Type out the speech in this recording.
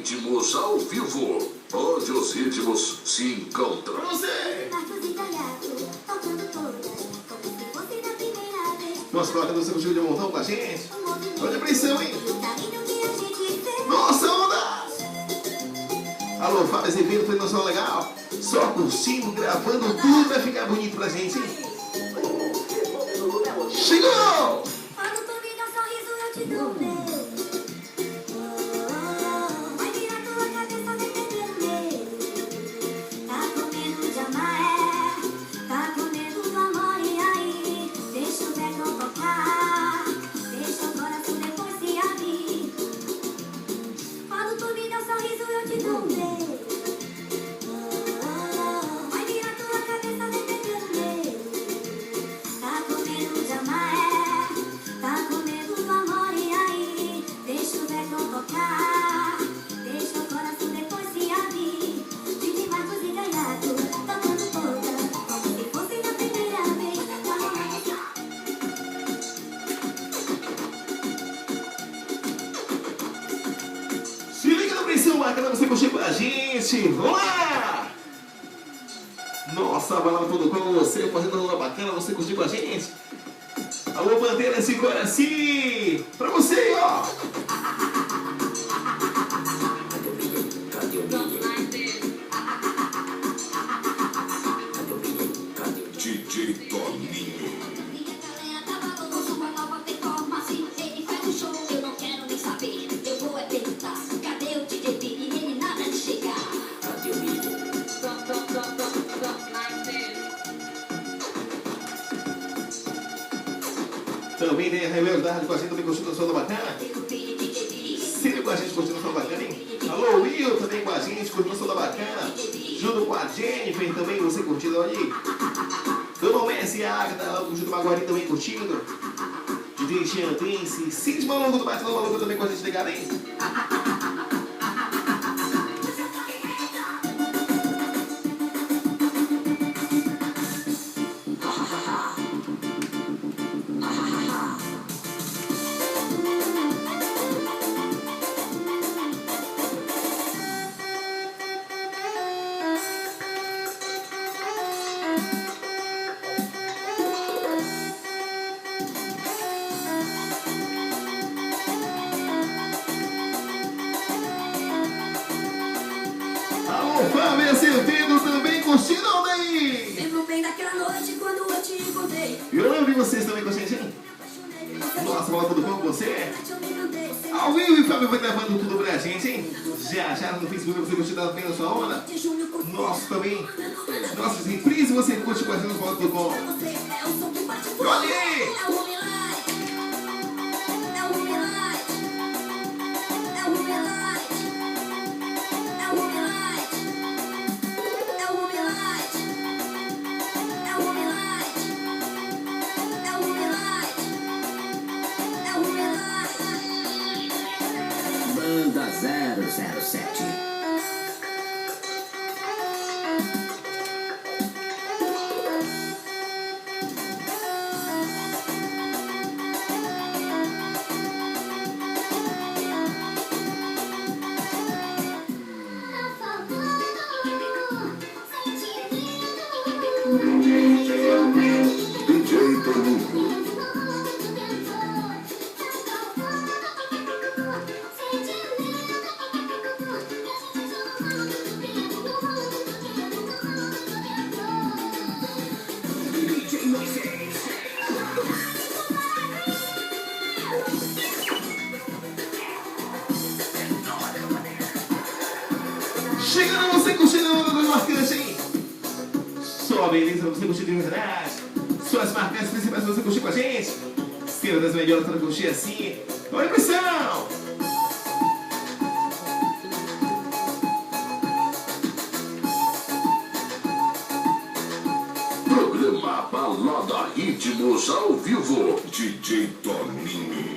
Ritmos ao vivo, onde os ritmos se encontram. Você! Nossa, coloca no seu de montão com a gente. Olha a pressão, hein? Nossa, onda! Alô, Fábio Azevedo, foi noção legal? Só curtindo, gravando tudo, vai ficar bonito pra gente, hein? Chegou! Bacana, você curtir com a gente. Vamos lá! Nossa, balada todo com você, fazendo uma bacana, você curtir com a gente. Alô, Bandeira, esse coração pra você, ó. DJ Toninho. Também tem a Rebelde da Rádio com a gente, também curtindo o som da bacana. Sempre com a gente curtindo o som da bacana, hein? Alô, Will, também com a gente, curtindo o som da bacana. Junto com a Jennifer, também você curtindo ali. Dona Messi e a Agatha, lá curtindo o Maguari também curtindo. DJ Xandrense, Cid Maluco do Batidão Maluco também com a gente ligado, hein? Fábio Azevedo também curtindo daí! Lembro bem daquela noite quando eu te encontrei. Eu não vi vocês também com a gente, hein? Nossa, bola tudo bom com você? Ao vivo e Fábio vai gravando tudo pra gente, hein? Já no Facebook você curtindo bem na sua onda? Nossa, também. Nossa, reprise você curte com a gente no Bola Tudo Bom. Olha aí! Banda 007. DJ Toninho. Chegando você curtindo a onda dos marcantes, hein? Só beleza, você curtindo de verdade. Suas marcantes principais pra você curtir com a gente. Esquerda das melhores pra curtir assim. Olha a pressão! Programa Balada Ritmos ao vivo, DJ Toninho.